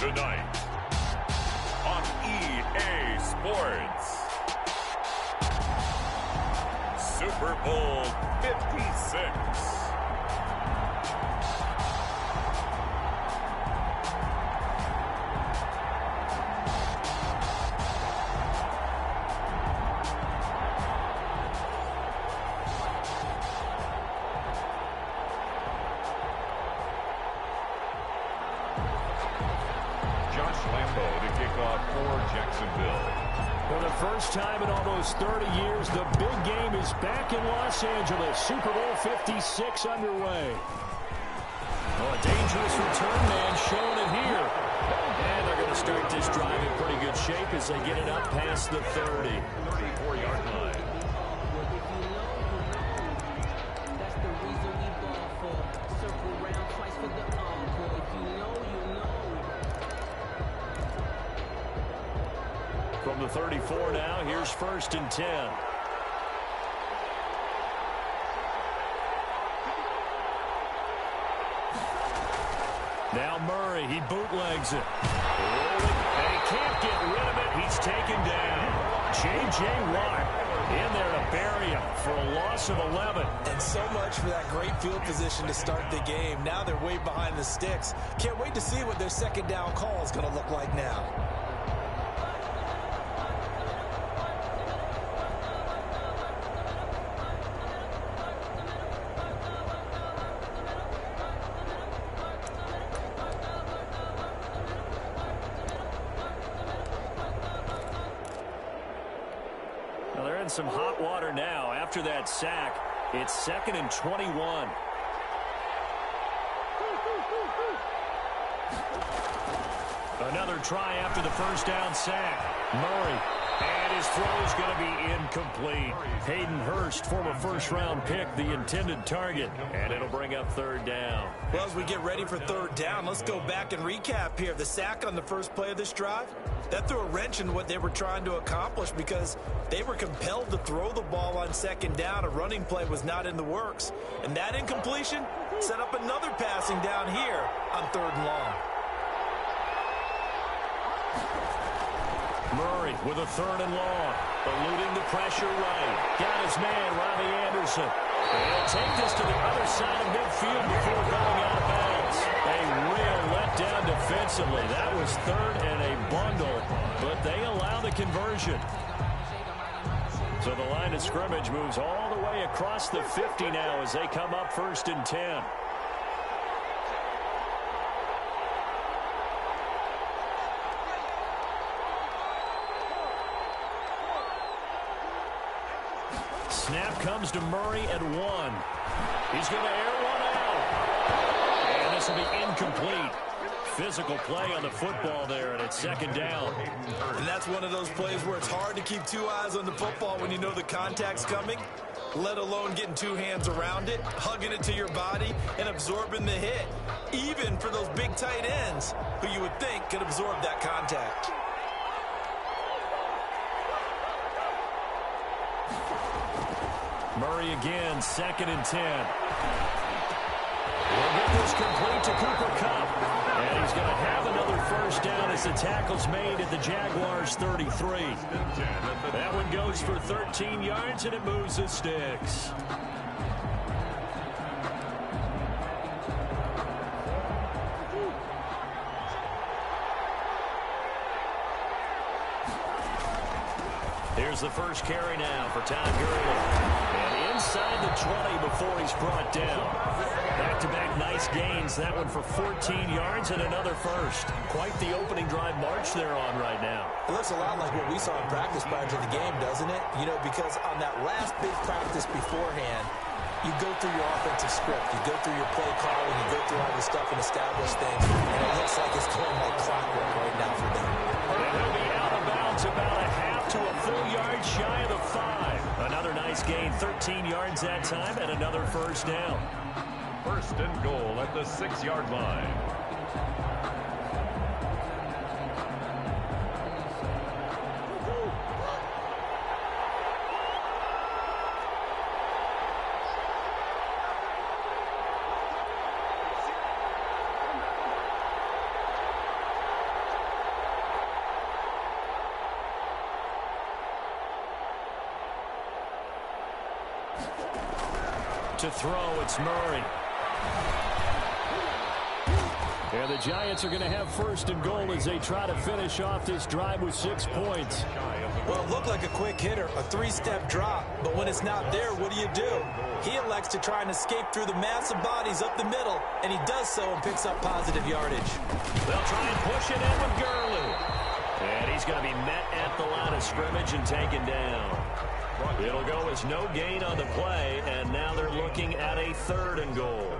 Tonight on EA Sports, Super Bowl 56. For the first time in almost 30 years, the big game is back in Los Angeles. Super Bowl 56 underway. Oh, a dangerous return man showing it here. And they're going to start this drive in pretty good shape as they get it up past the 30. 34-yard line. From the 34 now, here's 1st and 10. Now Murray, he bootlegs it. And he can't get rid of it. He's taken down. J.J. Watt in there to bury him for a loss of 11. And so much for that great field position to start the game. Now they're way behind the sticks. Can't wait to see what their second down call is going to look like now. Some hot water now after that sack. It's 2nd and 21. Another try after the first down sack. Murray. And his throw is going to be incomplete. Hayden Hurst, former first-round pick, the intended target. And it'll bring up 3rd down. Well, as we get ready for 3rd down, let's go back and recap here. The sack on the first play of this drive, that threw a wrench in what they were trying to accomplish because they were compelled to throw the ball on 2nd down. A running play was not in the works. And that incompletion set up another passing down here on 3rd and long. Murray with a 3rd and long. Eluding the pressure right. Got his man, Robbie Anderson. And he'll take this to the other side of midfield before going out of bounds. A real letdown defensively. That was 3rd and a bundle, but they allow the conversion. So the line of scrimmage moves all the way across the 50 now as they come up 1st and 10. Snap comes to Murray at 1. He's going to air one out. And this will be incomplete. Physical play on the football there, and it's 2nd down. And that's one of those plays where it's hard to keep 2 eyes on the football when you know the contact's coming, let alone getting 2 hands around it, hugging it to your body, and absorbing the hit, even for those big tight ends who you would think could absorb that contact. Murray again, 2nd and 10. We'll get this complete to Cooper Kupp. And he's going to have another 1st down as the tackle's made at the Jaguars' 33. That one goes for 13 yards, and it moves the sticks. Here's the first carry now for Todd Gurley. And inside the 20 before he's brought down. Back-to-back nice gains. That one for 14 yards and another first. Quite the opening drive march they're on right now. It looks a lot like what we saw in practice prior to the game, doesn't it? You know, because on that last big practice beforehand, you go through your offensive script. You go through your play calling. You go through all the stuff and establish things. And it looks like it's going like clockwork right now for them. And he'll be out of bounds about a half to a full yard shy of the 5. Another nice gain, 13 yards that time, and another 1st down. 1st and goal at the 6-yard line. To throw, it's Murray. And the Giants are going to have first and goal as they try to finish off this drive with 6 points. Well, it looked like a quick hitter, a three-step drop. But when it's not there, what do? He elects to try and escape through the massive bodies up the middle, and he does so and picks up positive yardage. They'll try and push it in with Gurley. And he's going to be met at the line of scrimmage and taken down. It'll go as no gain on the play, and now they're looking at a 3rd and goal.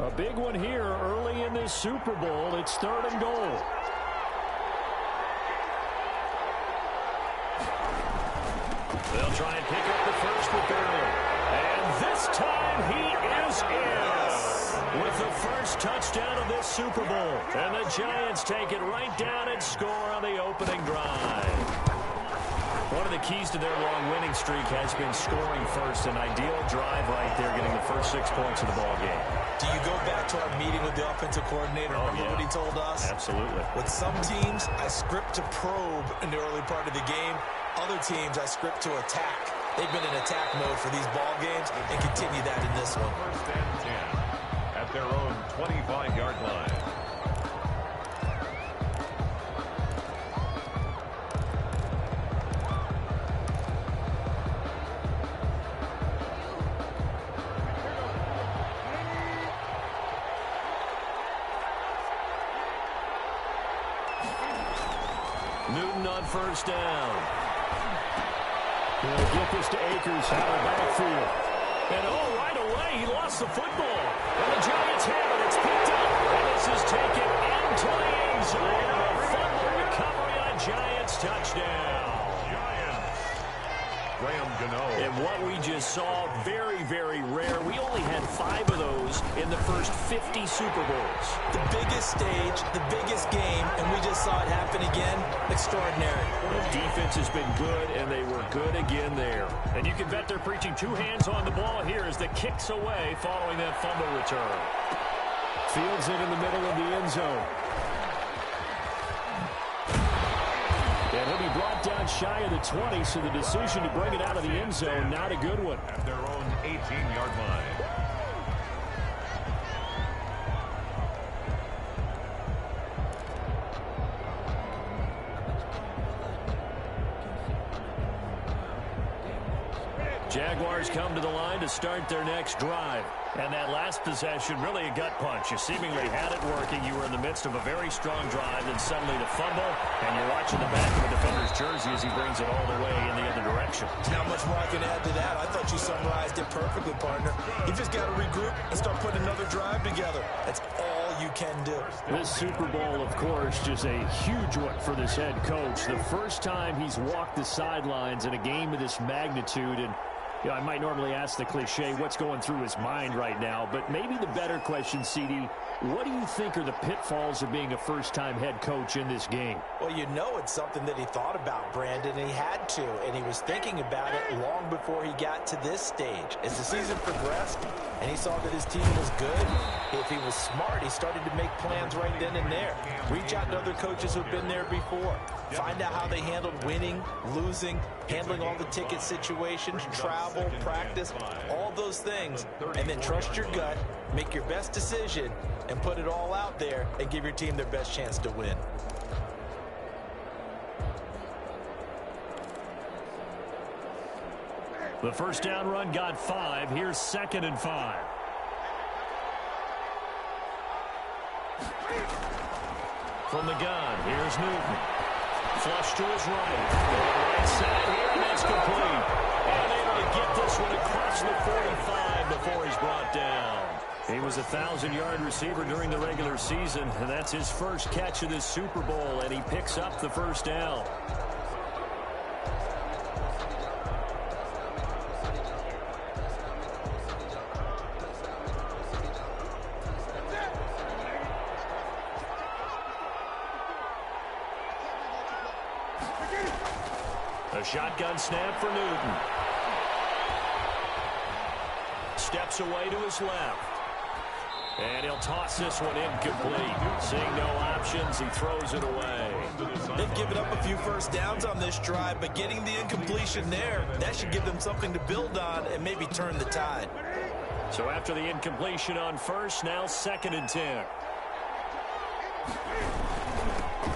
A big one here early in this Super Bowl. It's 3rd and goal. They'll try and pick up the first with Gurley. And this time he is in with the first touchdown of this Super Bowl. And the Giants take it right down and score on the opening drive. One of the keys to their long winning streak has been scoring first. An ideal drive right there, getting the first 6 points of the ball game. Do you go back to our meeting with the offensive coordinator? Remember what he told us? Absolutely. With some teams, I script to probe in the early part of the game. Other teams, I script to attack. They've been in attack mode for these ball games and continue that in this one. First and 10 at their own 25-yard line. Newton on first down. He'll get this to Akers out of the backfield. And right away, he lost the football. And the Giants have it. It's picked up. And this is taken into the end zone. A fumble recovery on Giants touchdown. And what we just saw, very, very rare. We only had 5 of those in the first 50 Super Bowls. The biggest stage, the biggest game, and we just saw it happen again. Extraordinary. The defense has been good, and they were good again there. And you can bet they're preaching 2 hands on the ball here as the kick's away following that fumble return. Fields it in the middle of the end zone. And he'll be brought down shy of the 20, so the decision to bring it out of the end zone, not a good one. At their own 18-yard line. Jaguars come to the line to start their next drive. And that last possession, really a gut punch. You seemingly had it working. You were in the midst of a very strong drive, and suddenly the fumble, and you're watching the back of the defender's jersey as he brings it all the way in the other direction. Not much more I can add to that. I thought you summarized it perfectly, partner. You just got to regroup and start putting another drive together. That's all you can do. This Super Bowl, of course, just a huge one for this head coach. The first time he's walked the sidelines in a game of this magnitude, and I might normally ask the cliche, what's going through his mind right now? But maybe the better question, CD, what do you think are the pitfalls of being a first-time head coach in this game? Well, you know it's something that he thought about, Brandon, and he had to. And he was thinking about it long before he got to this stage. As the season progressed and he saw that his team was good, if he was smart, he started to make plans right then and there. Reach out to other coaches who've been there before. Find out how they handled winning, losing, handling all the ticket situations, travel, practice, all those things. And then trust your gut, make your best decision, and put it all out there and give your team their best chance to win. The first down run got 5. Here's 2nd and 5. From the gun, here's Newton. Flush to his right. Right side here, and that's complete. And able to get this one across the 45 before he's brought down. He was a 1,000-yard receiver during the regular season, and that's his first catch of this Super Bowl, and he picks up the first down. A shotgun snap for Newton. Steps away to his left. And he'll toss this one incomplete. Seeing no options, he throws it away. They've given up a few first downs on this drive, but getting the incompletion there, that should give them something to build on and maybe turn the tide. So after the incompletion on first, now 2nd and 10.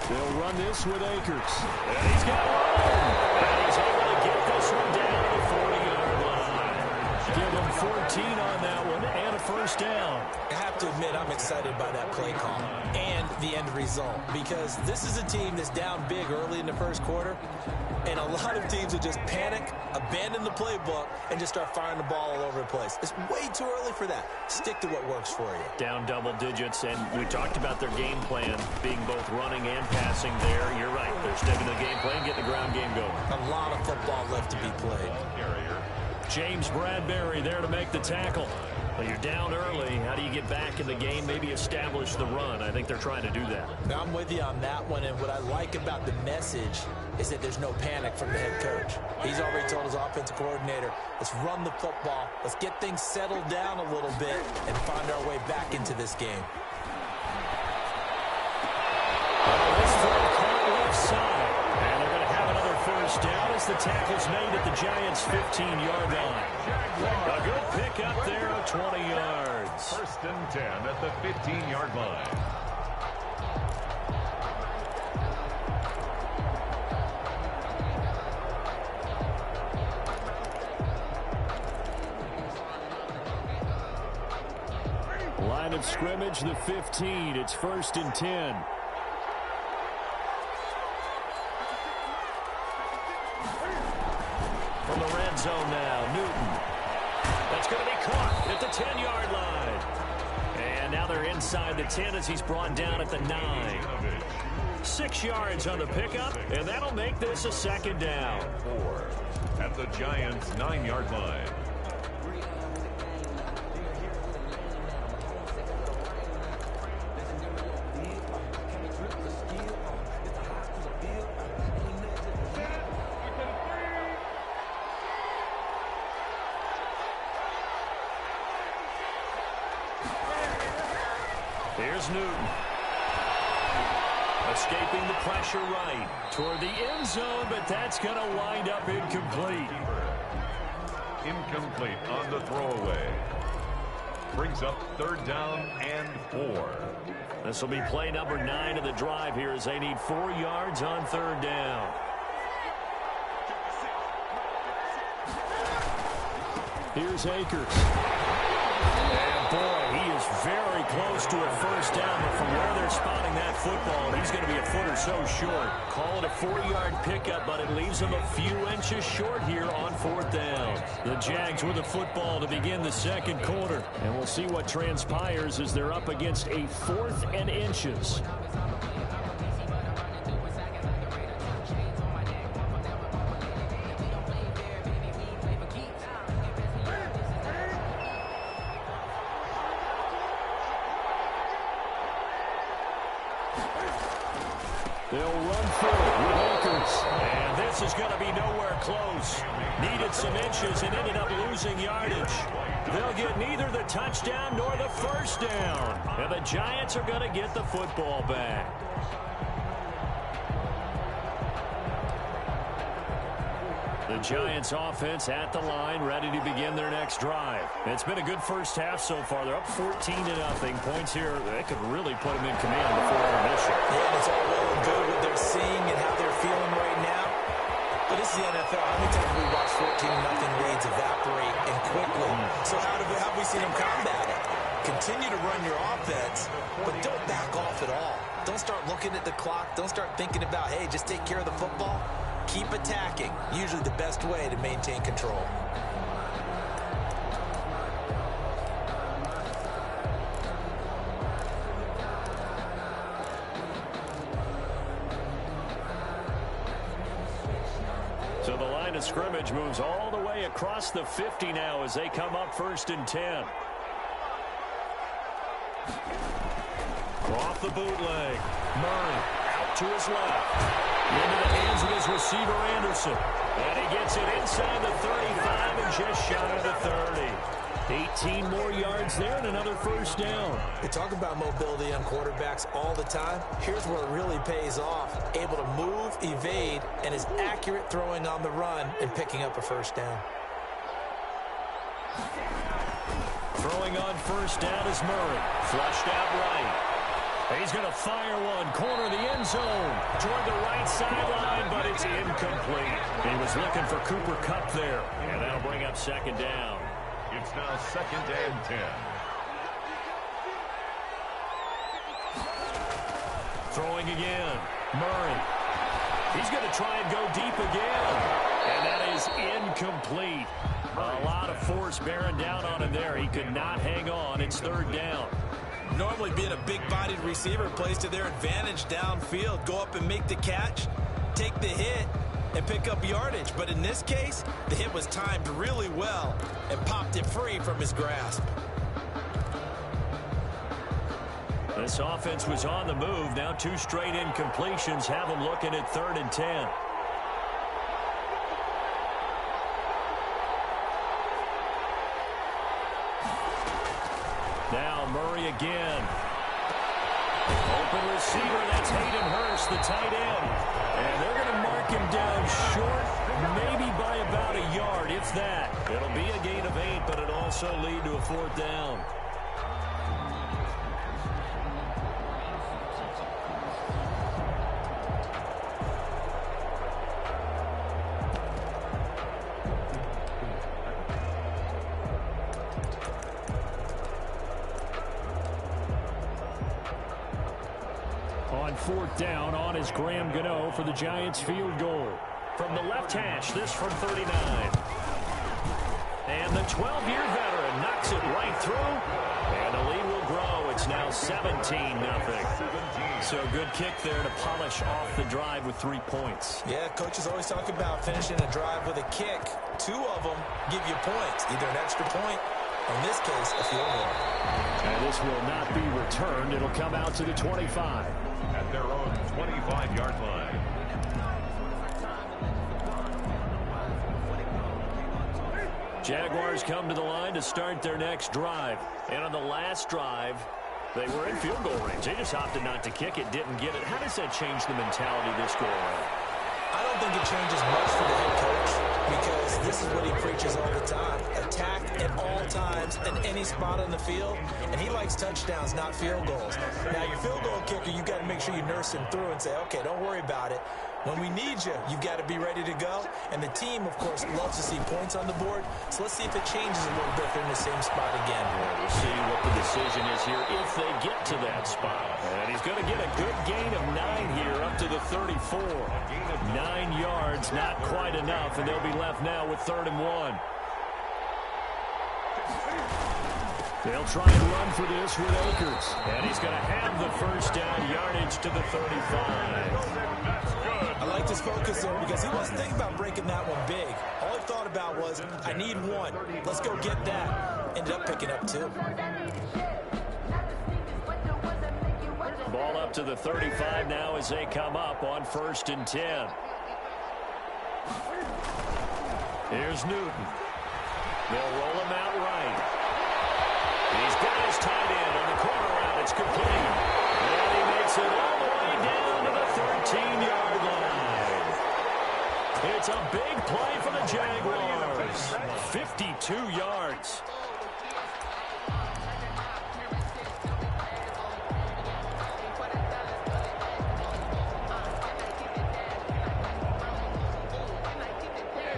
They'll run this with Akers. And he's got one. And he's able to get this one down to the 40-yard line. Give him 14 on that one and a first down. I have to admit, I'm excited by that play call and the end result, because this is a team that's down big early in the first quarter, and a lot of teams will just panic, abandon the playbook, and just start firing the ball all over the place. It's way too early for that. Stick to what works for you. Down double digits, and we talked about their game plan being both running and passing there. You're right. They're sticking to the game plan, getting the ground game going. A lot of football left to be played. James Bradbury there to make the tackle. Well, you're down early. How do you get back in the game, maybe establish the run? I think they're trying to do that. Now, I'm with you on that one, and what I like about the message is that there's no panic from the head coach. He's already told his offensive coordinator, let's run the football, let's get things settled down a little bit and find our way back into this game. This throw caught left side, and they're going to have another first down as the tackle's made at the Giants' 15-yard line. A good pick up there of 20 yards. 1st and 10 at the 15-yard line. Line of scrimmage, the 15. It's 1st and 10. From the red zone now, Newton. That's going to be caught at the 10-yard line. And now they're inside the 10 as he's brought down at the 9. 6 yards on the pickup, and that'll make this a 2nd down. 4 at the Giants' 9-yard line. Here's Newton. Escaping the pressure right toward the end zone, but that's going to wind up incomplete. Incomplete on the throwaway. Brings up 3rd down and 4. This will be play number 9 of the drive here as they need 4 yards on 3rd down. Here's Akers. And boy, he is very close to a first down, but from where they're spotting that football, he's going to be a foot or so short. Call it a 4-yard pickup, but it leaves him a few inches short here on 4th down. The Jags with the football to begin the 2nd quarter, and we'll see what transpires as they're up against a 4th and inches. They'll run through it with Akers. And this is going to be nowhere close. Needed some inches and ended up losing yardage. They'll get neither the touchdown nor the first down. And the Giants are going to get the football back. The Giants offense at the line, ready to begin their next drive. It's been a good first half so far. They're up 14-0. Points here, they could really put them in command before intermission. Yeah, it's all well and good what they're seeing and how they're feeling right now. But this is the NFL. How many times have we watched 14-0 leads evaporate and quickly? So how have we seen them combat it? Continue to run your offense, but don't back off at all. Don't start looking at the clock. Don't start thinking about, hey, just take care of the football. Keep attacking. Usually the best way to maintain control. So the line of scrimmage moves all the way across the 50 now as they come up 1st and 10. Off the bootleg. Murray out to his left. Into the hands of his receiver, Anderson. And he gets it inside the 35 and just shy of the 30. 18 more yards there and another first down. We talk about mobility on quarterbacks all the time. Here's where it really pays off. Able to move, evade, and is accurate throwing on the run and picking up a first down. Throwing on first down is Murray. Flushed out right. He's going to fire one. Corner of the end zone. Toward the right sideline, but it's incomplete. He was looking for Cooper Kupp there. And that'll bring up second down. It's now 2nd and 10. Throwing again. Murray. He's going to try and go deep again. And that is incomplete. A lot of force bearing down on him there. He could not hang on. It's 3rd down. Normally being a big-bodied receiver plays to their advantage downfield. Go up and make the catch, take the hit, and pick up yardage. But in this case, the hit was timed really well and popped it free from his grasp. This offense was on the move. Now 2 straight incompletions have them looking at 3rd and 10. Now Murray again. Open receiver, that's Hayden Hurst, the tight end. And they're going to mark him down short, maybe by about a yard, if that. It'll be a gain of 8, but it'll also lead to a 4th down. On 4th down, on is Graham Gano for the Giants field goal. From the left hash, this from 39. And the 12-year veteran knocks it right through. And the lead will grow. It's now 17-0. So good kick there to polish off the drive with 3 points. Yeah, coaches always talk about finishing a drive with a kick. 2 of them give you points, either an extra point, or in this case, a field goal. And this will not be returned. It'll come out to the 25. At their own 25-yard line. Jaguars come to the line to start their next drive. And on the last drive, they were in field goal range. They just opted not to kick it, didn't get it. How does that change the mentality this go around? I don't think it changes much for the head coach because this is what he preaches all the time. Attack at all times in any spot on the field, and he likes touchdowns, not field goals. Now, your field goal kicker, you've got to make sure you nurse him through and say, okay, don't worry about it. When we need you, you've got to be ready to go. And the team, of course, loves to see points on the board. So let's see if it changes a little bit if they're in the same spot again. We'll see what the decision is here if they get to that spot. And he's going to get a good gain of 9 here up to the 34. 9 yards, not quite enough, and they'll be left now with 3rd and 1. They'll try and run for this with Akers. And he's going to have the first down, yardage to the 35. I like his focus there because he wasn't thinking about breaking that one big. All he thought about was, I need 1. Let's go get that. Ended up picking up 2. Ball up to the 35 now as they come up on 1st and 10. Here's Newton. They'll roll him out right. He's got his tight end on the corner route. It's complete. And he makes it all the way down to the 13-yard line. It's a big play for the Jaguars. 52 yards.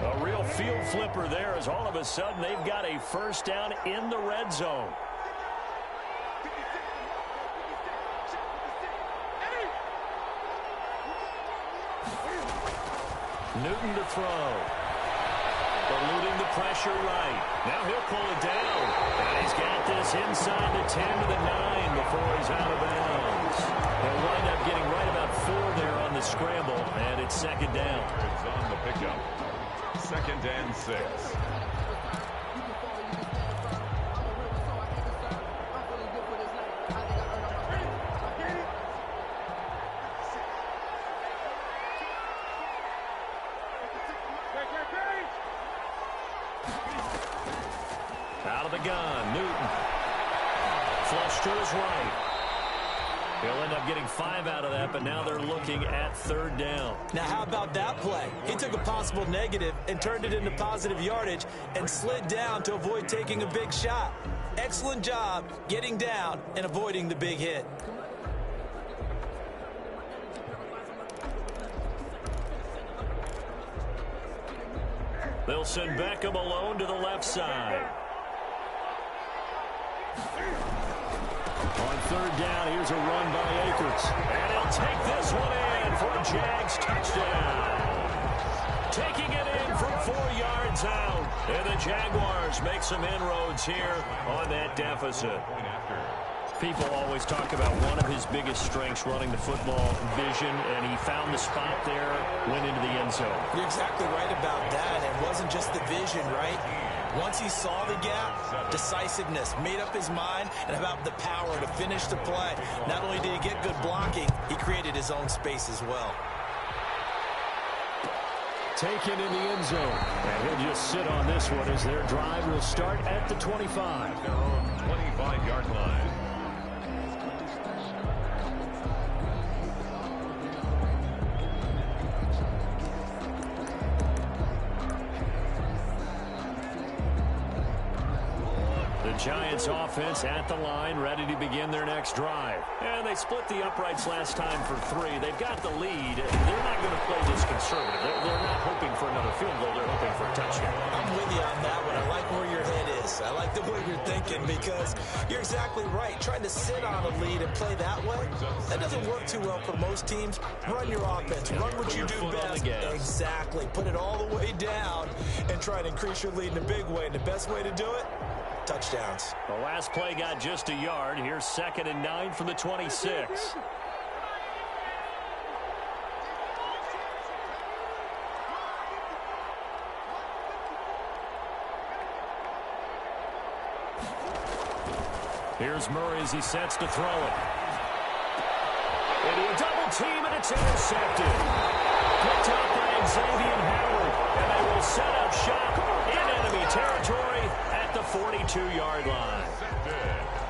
A real field flipper there as all of a sudden they've got a first down in the red zone. Newton to throw. Eluding the pressure right. Now he'll pull it down. And he's got this inside the 10 to the 9 before he's out of bounds. They'll wind up getting right about 4 there on the scramble, and it's 2nd down. It's on the pickup. 2nd and 6. Out of the gun, Newton. Flush to his right. He'll end up getting 5 out of that, but now they're looking at third down. Now, how about that play? He took a possible negative and turned it into positive yardage and slid down to avoid taking a big shot. Excellent job getting down and avoiding the big hit. They'll send Beckham alone to the left side. On third down, here's a run by Akers. And he'll take this one in for a Jags touchdown. Taking it in from 4 yards out. And the Jaguars make some inroads here on that deficit. People always talk about one of his biggest strengths running the football, vision, and he found the spot there, went into the end zone. You're exactly right about that. It wasn't just the vision, right? Once he saw the gap, decisiveness, made up his mind, and about the power to finish the play. Not only did he get good blocking, he created his own space as well. Taken in the end zone. And he'll just sit on this one as their drive will start at the 25. Their own 25-yard line. Giants offense at the line, ready to begin their next drive. And they split the uprights last time for 3. They've got the lead. They're not going to play this conservative. They're not hoping for another field goal. They're hoping for a touchdown. I'm with you on that one. I like where your head is. I like the way you're thinking because you're exactly right. Trying to sit on a lead and play that way, that doesn't work too well for most teams. Run your offense. Run what you do best. Exactly. Put it all the way down and try to increase your lead in a big way. And the best way to do it, touchdowns. The last play got just a yard. Here's 2nd and 9 from the 26. Here's Murray as he sets to throw it. Into a double team, and it's intercepted. Picked up by Xavier Howard, and they will set up shop in enemy territory at the 42-yard line.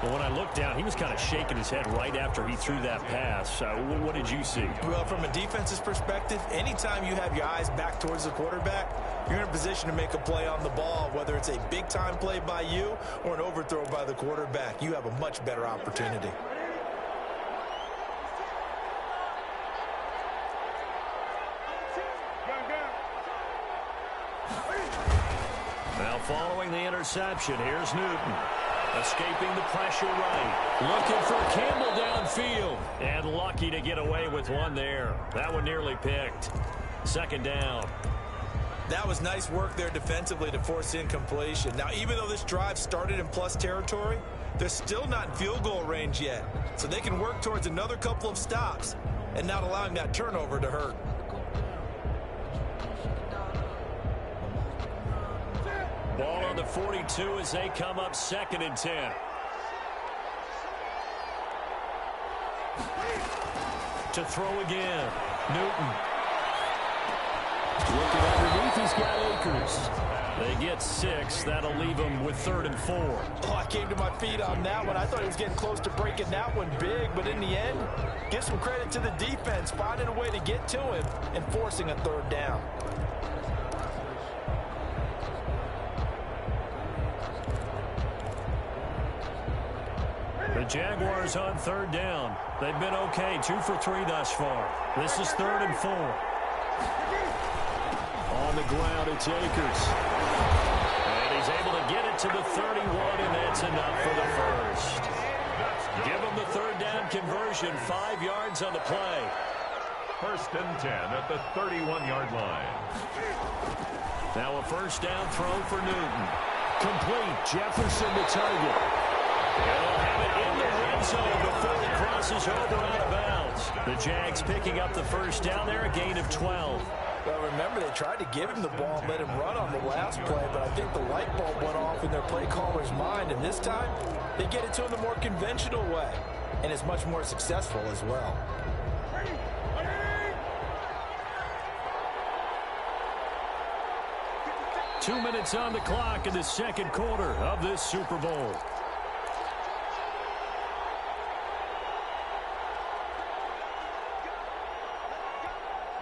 Well, when I looked down, he was kind of shaking his head right after he threw that pass. What did you see? Well, from a defense's perspective, anytime you have your eyes back towards the quarterback, you're in a position to make a play on the ball, whether it's a big-time play by you or an overthrow by the quarterback. You have a much better opportunity. Now following the interception, here's Newton. Escaping the pressure right. Looking for Campbell downfield. And lucky to get away with one there. That one nearly picked. 2nd down. That was nice work there defensively to force incompletion. Now, even though this drive started in plus territory, they're still not in field goal range yet. So they can work towards another couple of stops and not allowing that turnover to hurt. Ball on the 42 as they come up 2nd and 10. To throw again. Newton. Looking underneath, he's got Akers. They get 6. That'll leave them with 3rd and 4. Oh, I came to my feet on that one. I thought he was getting close to breaking that one big, but in the end, give some credit to the defense, finding a way to get to him and forcing a 3rd down. The Jaguars on 3rd down. They've been okay, 2 for 3 thus far. This is 3rd and 4. On the ground, it's Akers. And he's able to get it to the 31, and that's enough for the first. Give him the 3rd down conversion, 5 yards on the play. 1st and 10 at the 31-yard line. Now a 1st down throw for Newton. Complete. Jefferson to target. And they'll have it in the red zone before he crosses over out of bounds. The Jags picking up the 1st down there, a gain of 12. Well, remember, they tried to give him the ball and let him run on the last play, but I think the light bulb went off in their play caller's mind, and this time they get it to him the more conventional way, and it's much more successful as well. 2 minutes on the clock in the second quarter of this Super Bowl.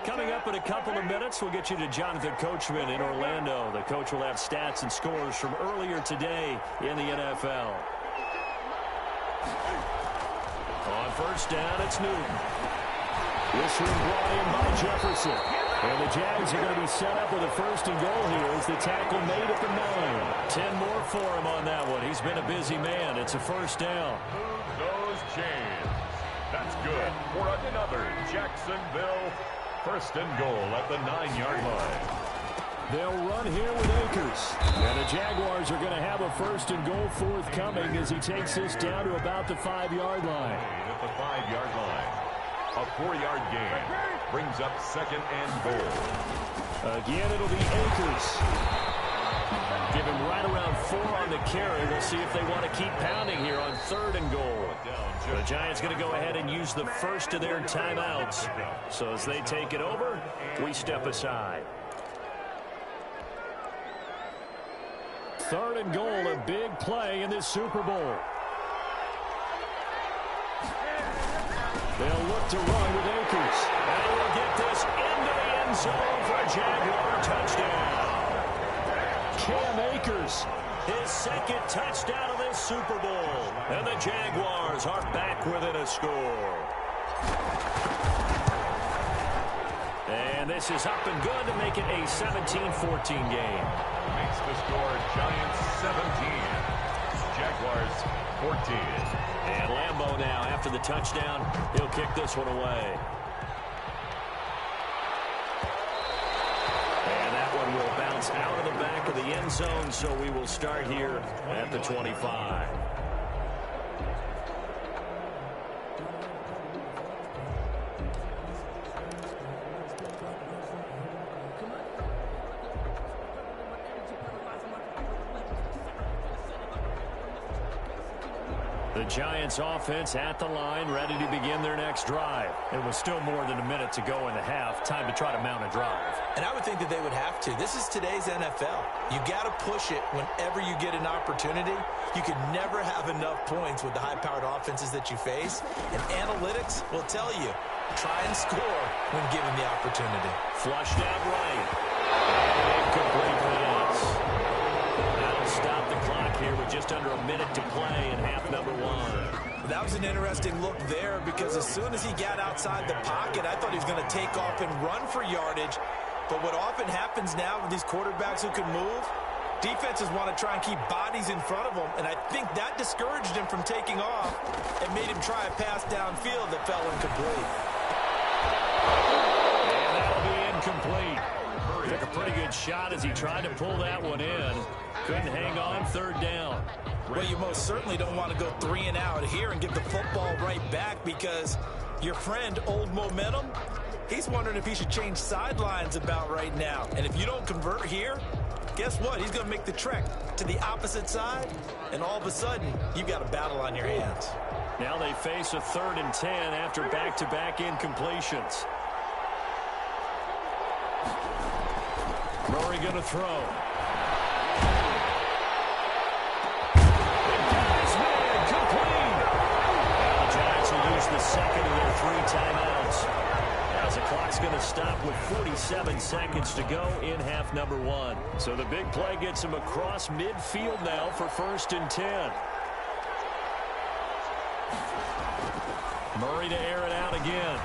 Coming up in a couple of minutes, we'll get you to Jonathan Coachman in Orlando. The coach will have stats and scores from earlier today in the NFL. On first down, it's Newton. This one brought in by Jefferson. And the Jags are going to be set up with a first and goal here as the tackle made at the 9. 10 more for him on that one. He's been a busy man. It's a first down. Move those chains. That's good for another Jacksonville first and goal at the 9-yard line. They'll run here with Akers. And the Jaguars are going to have a first and goal forthcoming as he takes this down to about the 5-yard line. At the 5-yard line. A 4-yard gain brings up second and goal. Again, it'll be Akers. Give him right around 4 on the carry. We'll see if they want to keep pounding here on third and goal. The Giants going to go ahead and use the first of their timeouts. So as they take it over, we step aside. Third and goal, a big play in this Super Bowl. They'll look to run with Akers. And he will get this into the end zone for a Jaguar touchdown. Cam Akers, his second touchdown of this Super Bowl. And the Jaguars are back within a score. And this is up and good to make it a 17-14 game. Makes the score Giants 17. Jaguars 14. And Lambeau now, after the touchdown, he'll kick this one away. And that one will bounce out of the back of the end zone, so we will start here at the 25. The Giants offense at the line, ready to begin their next drive. It was still more than a minute to go in the half. Time to try to mount a drive. And I would think that they would have to. This is today's NFL. You got to push it whenever you get an opportunity. You can never have enough points with the high-powered offenses that you face. And analytics will tell you, try and score when given the opportunity. Flushed out right. And incomplete pass. That'll stop the clock here with just under a minute to play in half number 1. That was an interesting look there because as soon as he got outside the pocket, I thought he was going to take off and run for yardage. But what often happens now with these quarterbacks who can move, defenses want to try and keep bodies in front of them, and I think that discouraged him from taking off and made him try a pass downfield that fell incomplete. And that'll be incomplete. Took a pretty good shot as he tried to pull that one in. Couldn't hang on, third down. Well, you most certainly don't want to go 3 and out here and give the football right back because your friend, Old Momentum, he's wondering if he should change sidelines about right now. And if you don't convert here, guess what? He's going to make the trek to the opposite side, and all of a sudden, you've got a battle on your hands. Now they face a 3rd and 10 after back-to-back incompletions. Murray going to throw. The second of their 3 timeouts. As the clock's going to stop with 47 seconds to go in half number 1. So the big play gets him across midfield now for 1st and 10. Murray to air it out again.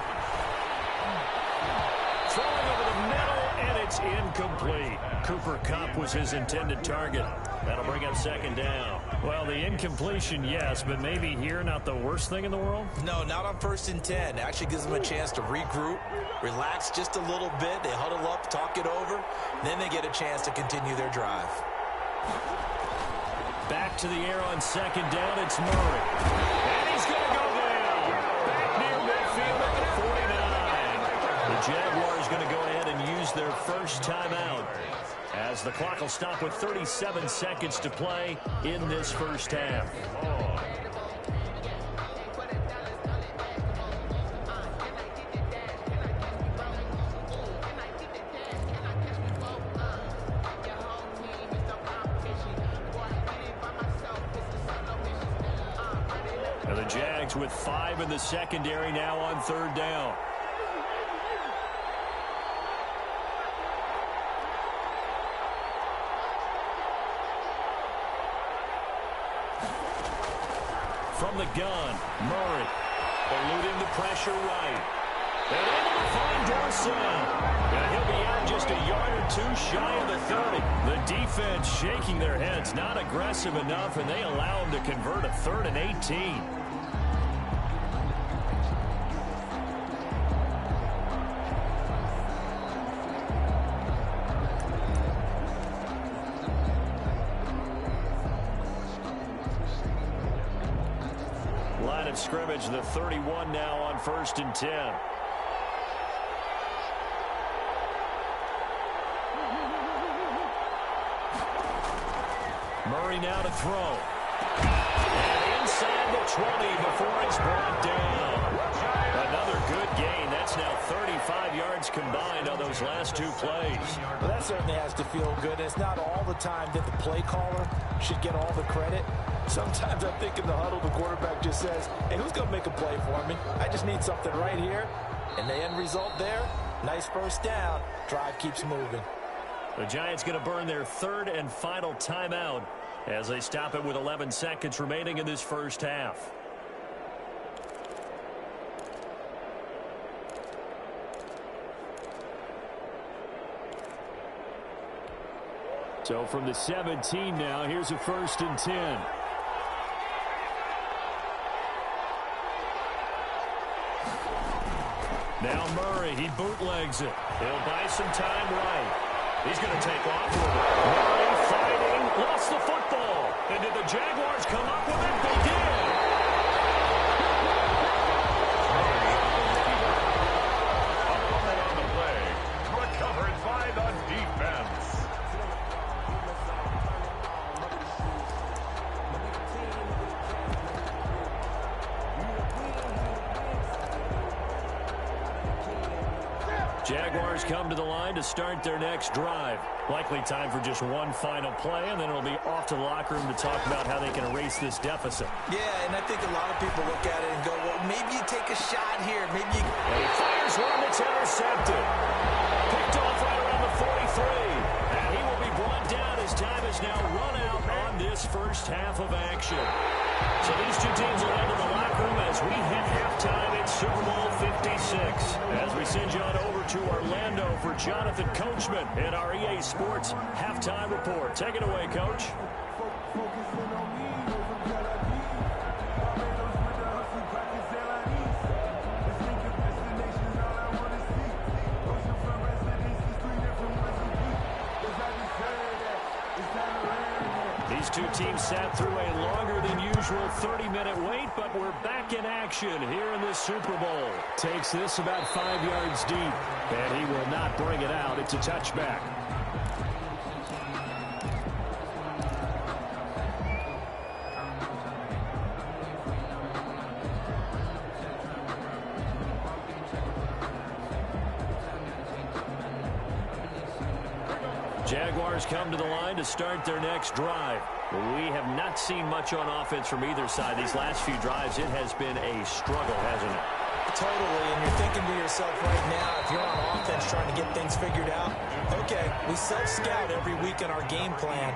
Throwing over the middle, and it's incomplete. Cooper Kupp was his intended target. That'll bring up 2nd down. Well, the incompletion, yes, but maybe here not the worst thing in the world? No, not on 1st and 10. It actually gives them a chance to regroup, relax just a little bit. They huddle up, talk it over. Then they get a chance to continue their drive. Back to the air on 2nd down. It's Murray. And he's going to go down. Back near midfield at the 49. The Jaguars going to go ahead and use their first timeout, as the clock will stop with 37 seconds to play in this first half. Jags with 5 in the secondary now on 3rd down. From the gun, Murray eluding the pressure right. And able to find Dorsett. And he'll be out just a yard or 2 shy of the 30. The defense shaking their heads, not aggressive enough, and they allow him to convert a 3rd and 18. Line of scrimmage, the 31 now on 1st and 10. Murray now to throw. And inside the 20 before he's brought down. Another good gain. That's now 35 yards combined on those last 2 plays. Well, that certainly has to feel good. It's not all the time that the play caller should get all the credit. Sometimes I think in the huddle, the quarterback just says, hey, who's going to make a play for me? I just need something right here. And the end result there, nice first down. Drive keeps moving. The Giants going to burn their 3rd and final timeout as they stop it with 11 seconds remaining in this first half. So from the 17 now, here's a 1st and 10. Now Murray, he bootlegs it. He'll buy some time right. He's going to take off with it. Murray fighting, lost the football. And did the Jaguars come up with it? They did. On the play, recovered by the defense. Jaguars come to the line to start their next drive. Likely time for just one final play, and then it'll be off to the locker room to talk about how they can erase this deficit. Yeah, and I think a lot of people look at it and go, well, maybe you take a shot here. Maybe you... And he fires one that's intercepted. Picked off right around the 43. And he will be brought down as time is now run out on this first half of action. So these two teams will head to the locker room as we hit halftime at Super Bowl 56. As we send you on over to Orlando for Jonathan Coachman in our EA Sports Halftime Report. Take it away, Coach. These two teams sat through a longer than usual 30-minute wait, but we're back in action here in the Super Bowl. Takes this about 5 yards deep, and he will not bring it out. It's a touchback. Jaguars come to the line to start their next drive. We have not seen much on offense from either side. These last few drives, it has been a struggle, hasn't it? Totally, and you're thinking to yourself right now, if you're on offense trying to get things figured out, okay, we self-scout every week in our game plan.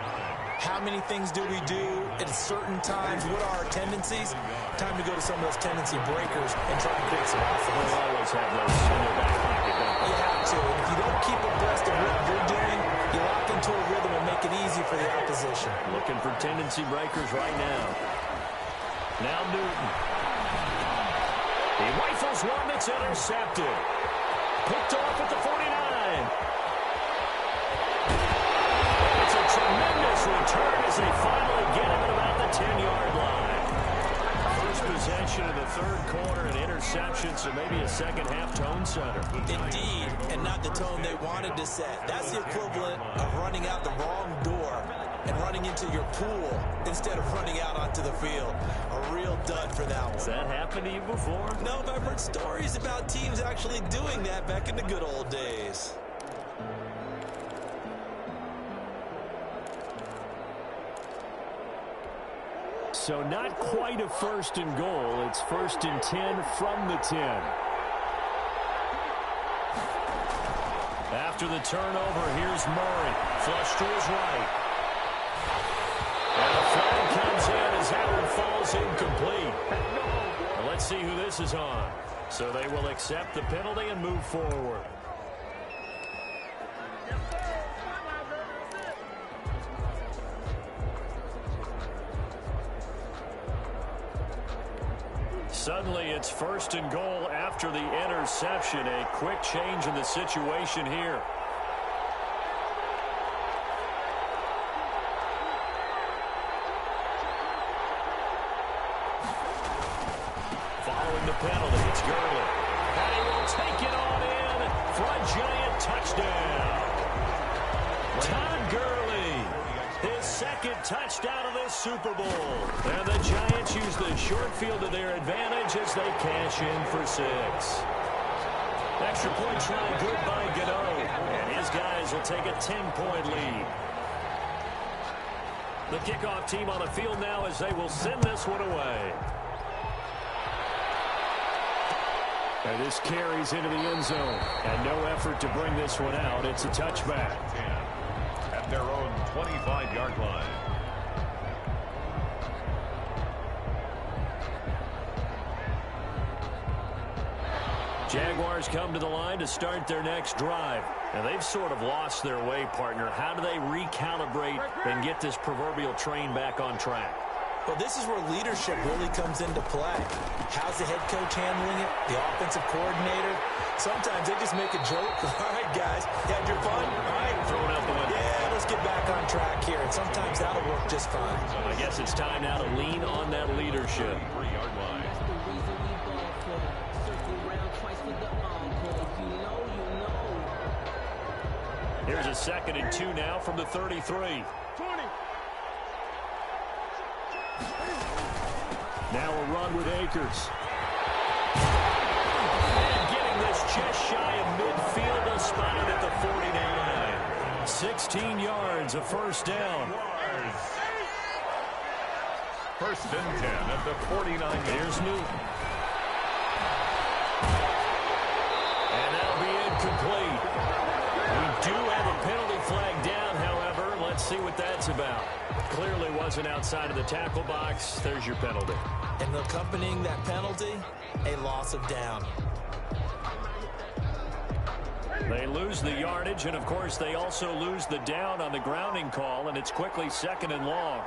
How many things do we do at certain times? What are our tendencies? Time to go to some of those tendency breakers and try to create some offense. We'll always have those in their back pocket, don't we? You have to, and if you don't keep abreast of what you're doing, you lock into a rhythm and make it easy for the opposition. Looking for tendency breakers right now. Now Newton. He rifles one that's intercepted. Picked off at the 49. It's a tremendous return as they finally get him at about the 10-yard line. First possession of the third quarter, an interception, so maybe a second-half tone setter. Indeed, and not the tone they wanted to set. That's the equivalent of running out the wrong door and running into your pool instead of running out onto the field. A real dud for that one. Has that happened to you before? No, but I've heard stories about teams actually doing that back in the good old days. So not quite a first and goal. It's first and 10 from the 10. After the turnover, here's Murray. Flush to his right. And the flag comes in as that one falls incomplete. Well, let's see who this is on. So they will accept the penalty and move forward. Suddenly, it's first and goal after the interception. A quick change in the situation here. Following the penalty, it's Gurley. And he will take it on in for a giant touchdown. Todd Gurley, his second touchdown of this Super Bowl. And the Giants use the short field to their advantage as they cash in for 6. Extra point try good by Gano. And his guys will take a 10-point lead. The kickoff team on the field now as they will send this one away. And this carries into the end zone. And no effort to bring this one out. It's a touchback. At their own 25-yard line. Jaguars come to the line to start their next drive. And they've sort of lost their way, partner. How do they recalibrate and get this proverbial train back on track? Well, this is where leadership really comes into play. How's the head coach handling it? The offensive coordinator? Sometimes they just make a joke. All right, guys, you had your fun? All right. Throw it out the window. Yeah, let's get back on track here. And sometimes that'll work just fine. So I guess it's time now to lean on that leadership. 3-yard line. Here's a 2nd and 2 now from the 33. Now a run with Akers. And getting this just shy of midfield, a spot at the 49. 16 yards, a first down. First and 10 at the 49. Here's Newton. And that'll be incomplete. We do have a penalty flag down, however. Let's see what that's about. Clearly wasn't outside of the tackle box. There's your penalty. And accompanying that penalty, a loss of down. They lose the yardage, and of course they also lose the down on the grounding call, and it's quickly 2nd and long.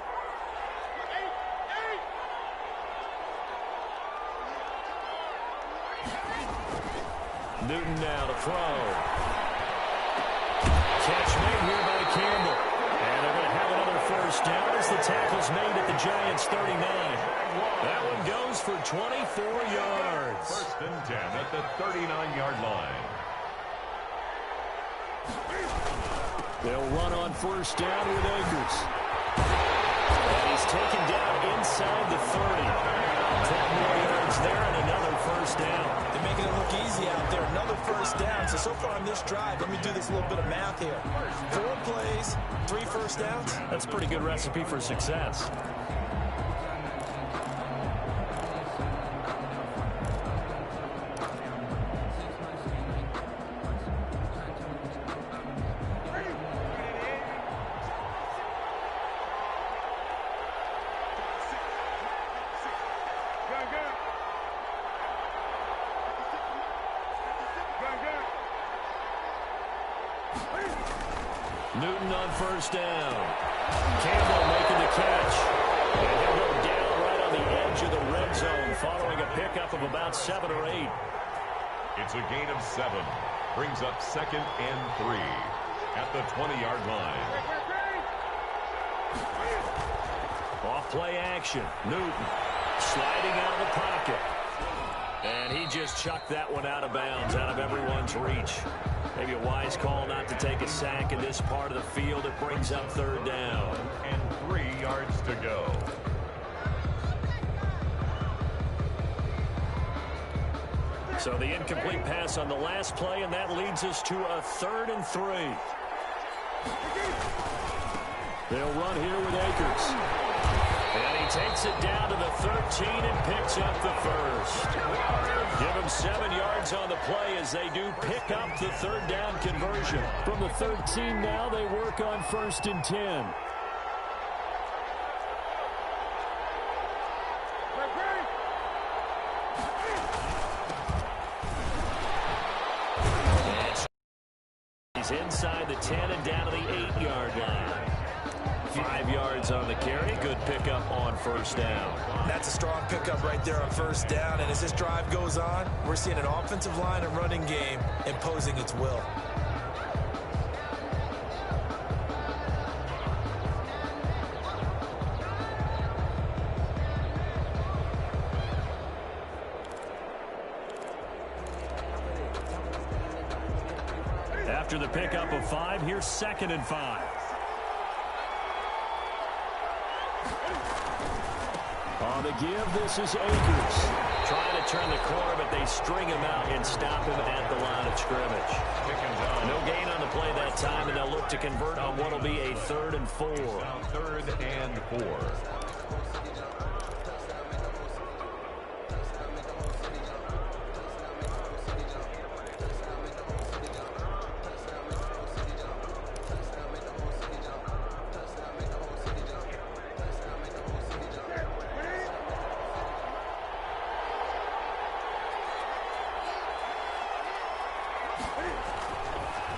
Newton now to throw. Catch made here by Campbell. And they're going to have another first down as the tackle's made at the Giants' 39. That one goes for 24 yards. First and 10 at the 39-yard line. They'll run on first down with Akers. And he's taken down inside the 30. 10 more yards there and another first down. They're making it look easy out there. Another first down. So far on this drive, let me do this little bit of math here. 4 plays, 3 first downs. That's a pretty good recipe for success. Newton on first down. Campbell making the catch. And he'll go down right on the edge of the red zone following a pickup of about 7 or 8. It's a gain of 7. Brings up 2nd and 3 at the 20-yard line. Off play action. Newton sliding out of the pocket. And he just chucked that one out of bounds, out of everyone's reach. Maybe a wise call not to take a sack in this part of the field. It brings up 3rd down. And 3 yards to go. So the incomplete pass on the last play, and that leads us to a 3rd and 3. They'll run here with Akers. And he takes it down to the 13 and picks up the first. Give him 7 yards on the play as they do pick up the third down conversion. From the 13 now, they work on 1st and 10. He's inside the 10 and down to the 8-yard line. 5 yards on the carry. Good pickup on 1st down. That's a strong pickup right there on 1st down. And as this drive goes on, we're seeing an offensive line and running game imposing its will. After the pickup of 5, here's 2nd and 5. On the give, this is Akers. Trying to turn the corner, but they string him out and stop him at the line of scrimmage. No gain on the play that time, and they'll look to convert on what will be a 3rd and 4. 3rd and 4.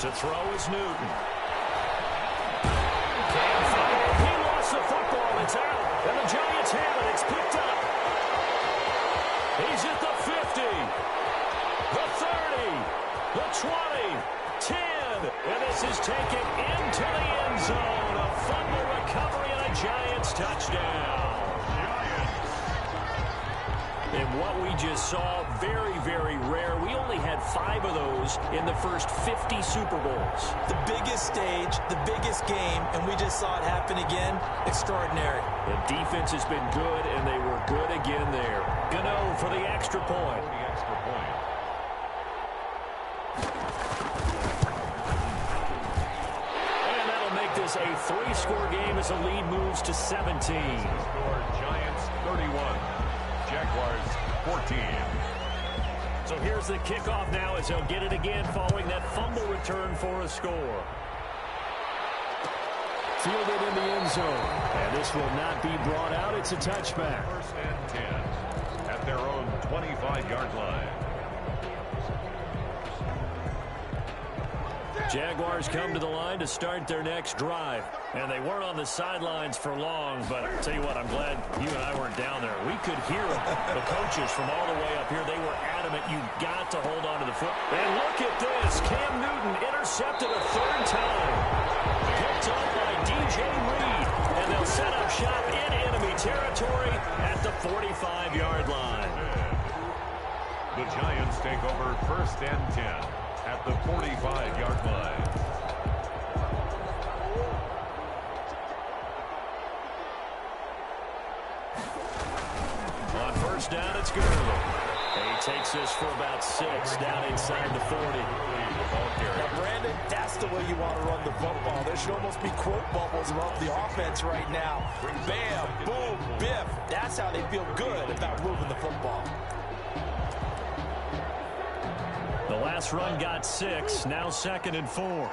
To throw is Newton. Can't fumble. He lost the football. It's out. And the Giants have it. It's picked up. He's at the 50. The 30. The 20. 10. And this is taken into the end zone. A fumble recovery and a Giants touchdown. And what we just saw, very, very rare. We only had 5 of those in the first 50 Super Bowls. The biggest stage, the biggest game, and we just saw it happen again. Extraordinary. The defense has been good, and they were good again there. Gano for the extra point. And that'll make this a 3-score game as the lead moves to 17. Giants 31. Jaguars 14. So here's the kickoff now as they'll get it again following that fumble return for a score. Fielded in the end zone. And this will not be brought out. It's a touchback. 1st and 10 at their own 25-yard line. Jaguars come to the line to start their next drive. And they weren't on the sidelines for long, but I'll tell you what, I'm glad you and I weren't down there. We could hear them. The coaches from all the way up here, they were adamant. You've got to hold on to the foot. And look at this. Cam Newton intercepted a 3rd time. Picked up by DJ Reed. And they'll set up shop in enemy territory at the 45-yard line. The Giants take over 1st and 10 at the 45-yard line. On 1st down, it's Gurley. And he takes this for about 6 down inside the 40. Now, Brandon, that's the way you want to run the football. There should almost be quote bubbles about the offense right now. Bam, boom, biff. That's how they feel good about moving the football. The last run got 6. Now 2nd and 4.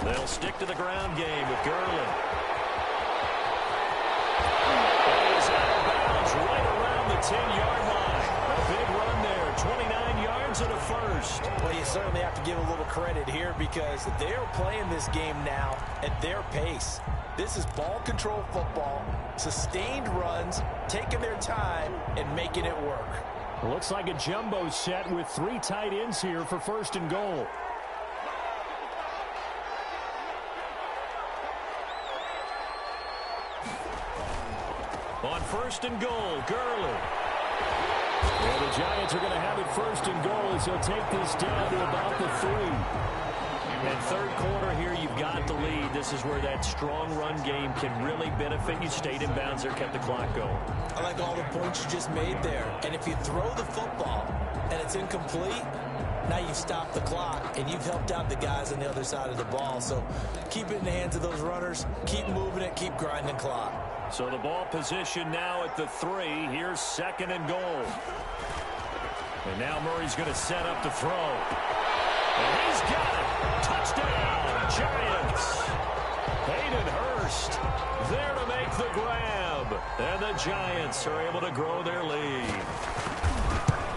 They'll stick to the ground game with Gurley. He is out of bounds right around the 10-yard line. A big run there. 29 yards and a first. Well, you certainly have to give a little credit here because they're playing this game now at their pace. This is ball control football, sustained runs, taking their time, and making it work. Looks like a jumbo set with 3 tight ends here for 1st and goal. On 1st and goal, Gurley. Well, the Giants are going to have it 1st and goal as they'll take this down to about the 3. And 3rd quarter here, you've got the lead. This is where that strong run game can really benefit you. Stayed in bounds there, kept the clock going. I like all the points you just made there. And if you throw the football and it's incomplete, Now you stop the clock, and you've helped out the guys on the other side of the ball. So keep it in the hands of those runners. Keep moving it. Keep grinding clock. So the ball position now at the 3. Here's 2nd and goal. And now Murray's going to set up to throw. And he's got it. Touchdown, Giants. Hayden Hurst there to make the grab. And the Giants are able to grow their lead.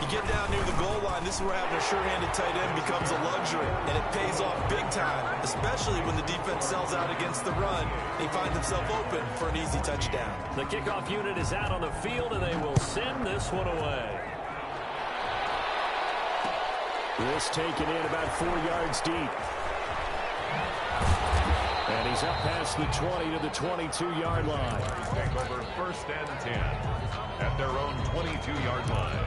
You get down near the goal line, this is where having a sure-handed tight end becomes a luxury, and it pays off big time, especially when the defense sells out against the run. He finds himself open for an easy touchdown. The kickoff unit is out on the field, and they will send this one away. This taken in about 4 yards deep. And he's up past the 20 to the 22-yard line. Take over 1st and 10 at their own 22-yard line.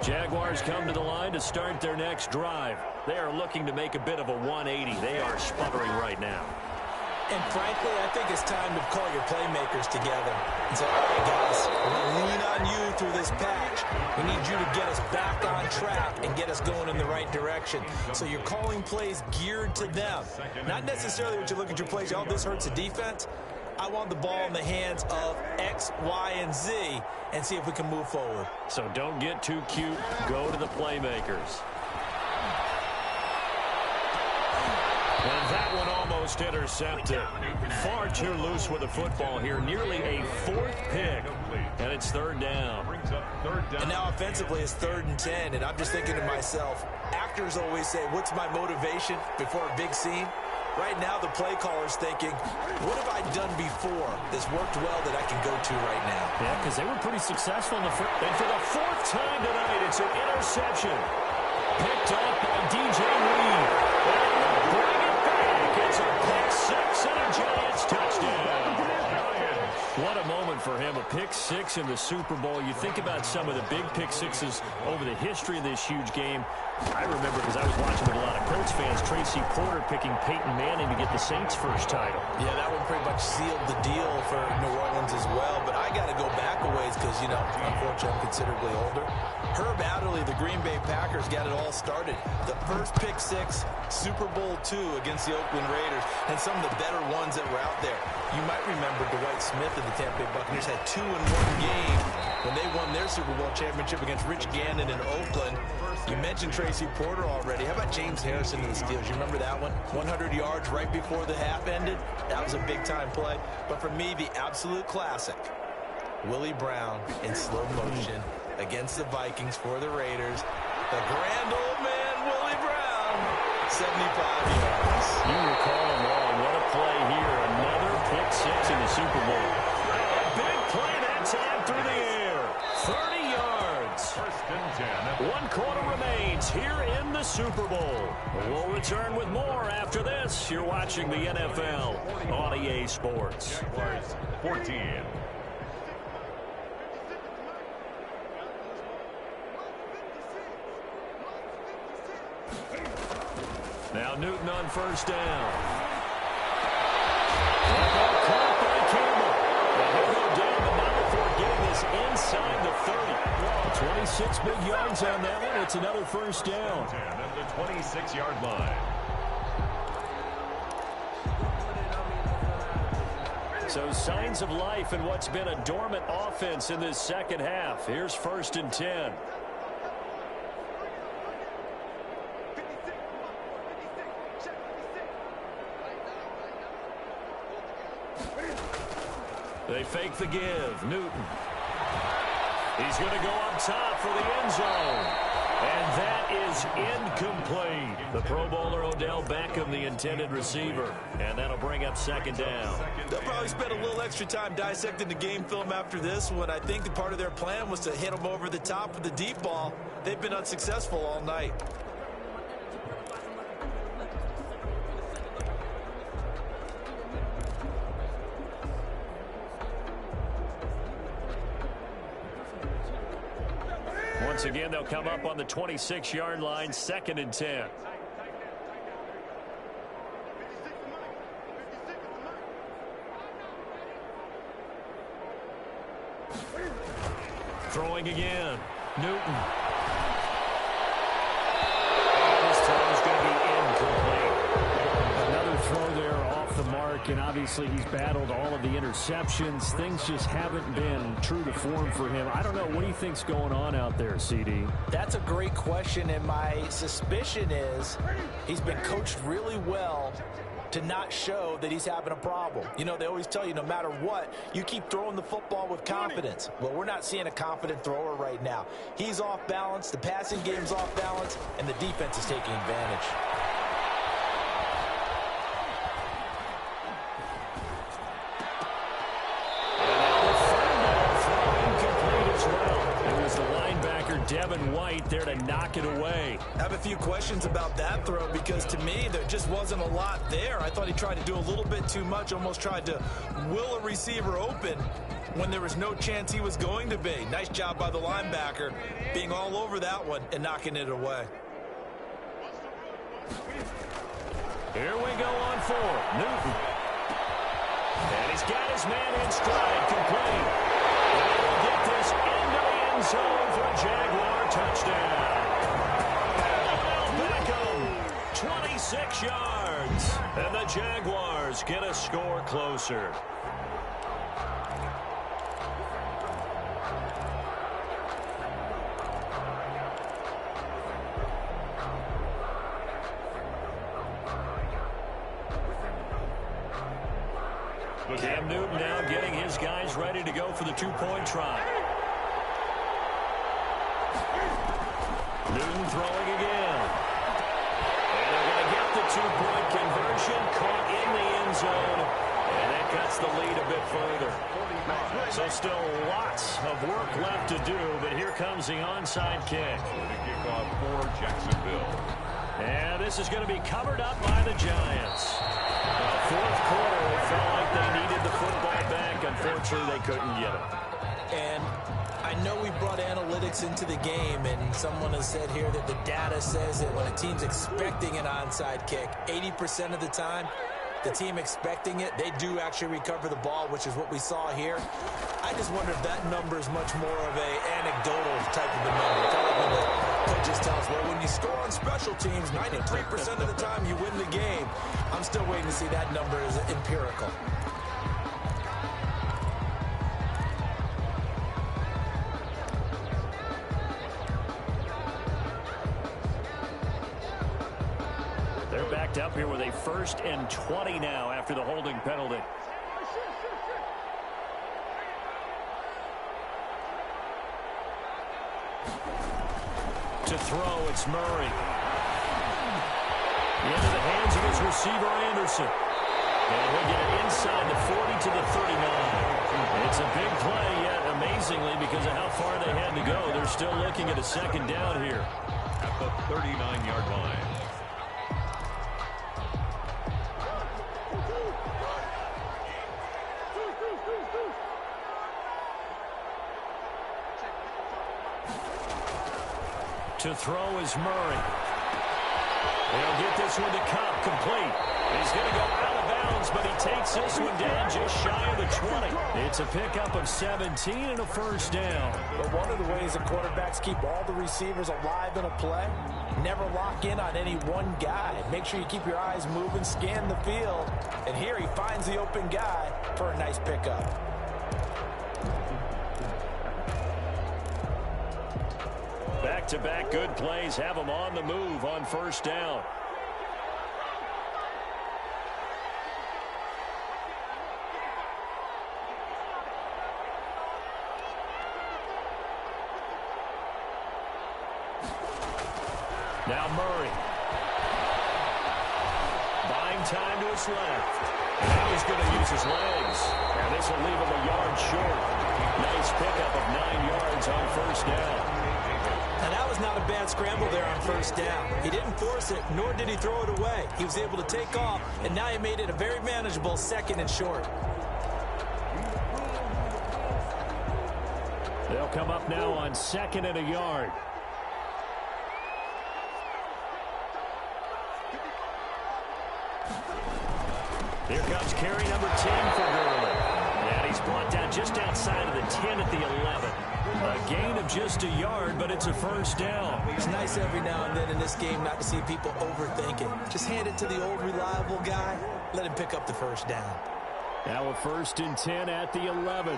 Jaguars come to the line to start their next drive. They are looking to make a bit of a 180. They are sputtering right now. And frankly, I think it's time to call your playmakers together and say, all right, guys, we're going to lean on you through this patch. We need you to get us back on track and get us going in the right direction. So you're calling plays geared to them. Not necessarily what you look at your plays, oh, this hurts the defense. I want the ball in the hands of X, Y, and Z and see if we can move forward. So don't get too cute. Go to the playmakers. And that one almost intercepted. Far too loose with the football here. Nearly a 4th pick. And it's 3rd down. And now offensively it's 3rd and 10. And I'm just thinking to myself, actors always say, what's my motivation before a big scene? Right now the play caller's thinking, what have I done before that's worked well that I can go to right now? Yeah, because they were pretty successful in the first. And for the 4th time tonight, it's an interception. Picked up by DJ Reed. And bring it back. It's a pick 6 and a Giants touchdown. What a moment for him. A pick 6 in the Super Bowl. You think about some of the big pick 6s over the history of this huge game. I remember because I was watching with a lot of Colts fans, Tracy Porter picking Peyton Manning to get the Saints' first title. Yeah, that one pretty much sealed the deal for New Orleans as well. But I got to go back a ways because, you know, unfortunately I'm considerably older. Herb Adderley, the Green Bay Packers, got it all started. The first pick 6, Super Bowl II against the Oakland Raiders, and some of the better ones that were out there. You might remember Dwight Smith of the Tampa Bay Buccaneers had 2 in one game when they won their Super Bowl championship against Rich Gannon in Oakland. You mentioned Tracy Porter already. How about James Harrison of the Steelers? You remember that one? 100 yards right before the half ended? That was a big-time play. But for me, the absolute classic, Willie Brown in slow motion against the Vikings for the Raiders. The grand old man, Willie Brown, 75 yards. You recall them all. What a play here. Another pick 6 in the Super Bowl. A big play that time through the air. 30 yards. 1st and 10. 1 quarter remains here in the Super Bowl. We'll return with more after this. You're watching the NFL on EA Sports. Jaguars 14. Now Newton on 1st down. Caught by Campbell. And he'll go down, but not before getting this inside the 30. 26 big yards on that one. It's another 1st down. 10 at the 26-yard line. So signs of life in what's been a dormant offense in this second half. Here's 1st and 10. They fake the give. Newton. He's going to go up top for the end zone. And that is incomplete. The Pro Bowler Odell Beckham, the intended receiver. And that'll bring up 2nd down. They'll probably spend a little extra time dissecting the game film after this one. I think that part of their plan was to hit them over the top with the deep ball. They've been unsuccessful all night. Once again, they'll come up on the 26-yard line, 2nd and 10. Throwing again. Newton. This throw is going to be incomplete. Another throw there off the mark, and obviously he's battled all of the interceptions. Things just haven't been true to form for him. I don't know. What do you think's going on out there, CD? That's a great question, and my suspicion is he's been coached really well to not show that he's having a problem. You know, they always tell you no matter what, you keep throwing the football with confidence. Well, we're not seeing a confident thrower right now. He's off balance, the passing game's off balance, and the defense is taking advantage. Devin White there to knock it away. I have a few questions about that throw because to me there just wasn't a lot there. I thought he tried to do a little bit too much, almost tried to will a receiver open when there was no chance he was going to be. Nice job by the linebacker being all over that one and knocking it away. Here we go on 4. Newton. And he's got his man in stride, complete. And he'll get this into the end zone for a Jaguar touchdown. Beckham, 26 yards. And the Jaguars get a score closer. Cam Newton now getting his guys ready to go for the two-point try. Newton throwing again. And they're going to get the two-point conversion, caught in the end zone, and that cuts the lead a bit further. So still lots of work left to do, but here comes the onside kick. The kickoff for Jacksonville. And this is going to be covered up by the Giants. Fourth quarter, it felt like they needed the football back. Unfortunately, they couldn't get it. And I know we brought analytics into the game, and someone has said here that the data says that when a team's expecting an onside kick, 80% of the time, the team expecting it, they do actually recover the ball, which is what we saw here. I just wonder if that number is much more of an anecdotal type of a number. Kind of when the coaches tell us, well, when you score on special teams, 93% of the time you win the game. I'm still waiting to see that number as empirical. They're backed up here with a 1st and 20 now after the holding penalty. To throw, it's Murray. Into the hands of his receiver, Anderson. And he'll get it inside the 40 to the 39. It's a big play, yet amazingly, because of how far they had to go, they're still looking at a second down here. At the 39-yard line. To throw is Murray. He'll get this one to Cup, complete. He's going to go out of bounds, but he takes this one down just shy of the 20. It's a pickup of 17 and a 1st down. But one of the ways that quarterbacks keep all the receivers alive in a play, never lock in on any one guy. Make sure you keep your eyes moving, scan the field. And here he finds the open guy for a nice pickup. Back-to-back good plays have him on the move on 1st down. Now Murray. Buying time to his left. Now he's going to use his legs. And this will leave him a yard short. Nice pickup of 9 yards on 1st down. And that was not a bad scramble there on 1st down. He didn't force it, nor did he throw it away. He was able to take off, and now he made it a very manageable 2nd and short. They'll come up now on 2nd and a yard. Here comes carry number 10 for Gurley. And he's brought down just outside of the 10 at the 11. A gain of just a yard, but it's a first down. It's nice every now and then in this game not to see people overthink it. Just hand it to the old reliable guy. Let him pick up the first down. Now a 1st and 10 at the 11.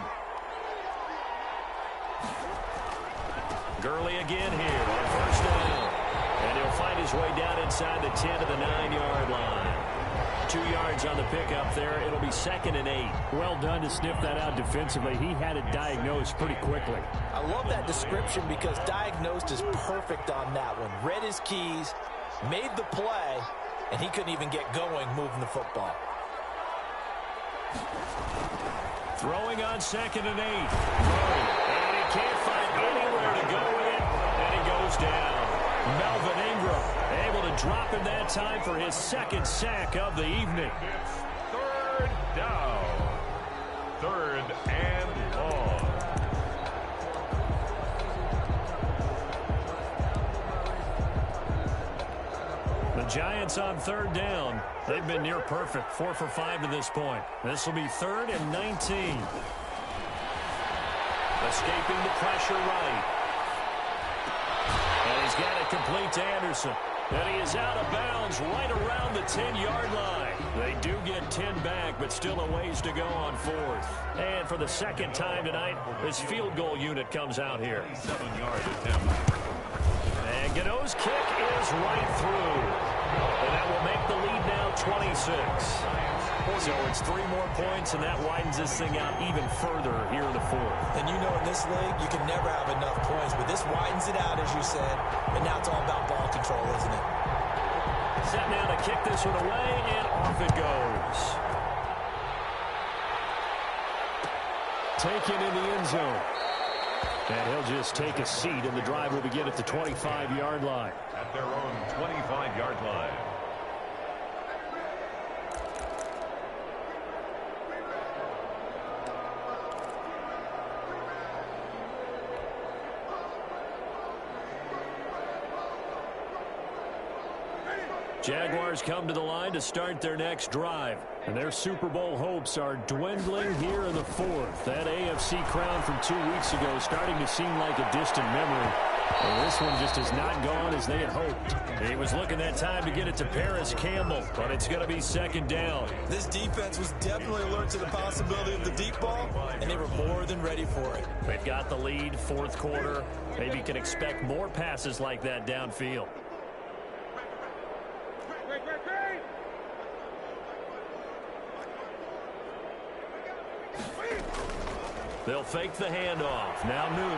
Gurley again here on first down. And he'll find his way down inside the 10 to the 9-yard line. 2 yards on the pickup there. It'll be 2nd and 8. Well done to sniff that out defensively. He had it diagnosed pretty quickly. I love that description because diagnosed is perfect on that one. Read his keys, made the play, and he couldn't even get going moving the football. Throwing on 2nd and 8. And he can't find anywhere to go with it, and he goes down. Melvin Ingram able to drop in that time for his 2nd sack of the evening. It's 3rd down. 3rd and long. The Giants on 3rd down. They've been near perfect. 4 for 5 to this point. This will be 3rd and 19. Escaping the pressure right. And he's got it complete to Anderson. And he is out of bounds right around the 10-yard line. They do get 10 back, but still a ways to go on 4th. And for the 2nd time tonight, this field goal unit comes out here. 7-yard attempt. And Gano's kick is right through. And that will make the lead now 26. So it's 3 more points, and that widens this thing out even further here in the 4th. And you know in this league, you can never have enough points, but this widens it out, as you said. And now it's all about ball control, isn't it? Set now to kick this one away, and off it goes. Taken in the end zone. And he'll just take a seat, and the drive will begin at the 25-yard line. At their own 25-yard line. Jaguars come to the line to start their next drive. And their Super Bowl hopes are dwindling here in the 4th. That AFC crown from 2 weeks ago starting to seem like a distant memory. And this one just has not gone as they had hoped. He was looking that time to get it to Paris Campbell, but it's going to be 2nd down. This defense was definitely alert to the possibility of the deep ball, and they were more than ready for it. They've got the lead, 4th quarter. Maybe you can expect more passes like that downfield. They'll fake the handoff. Now Newton.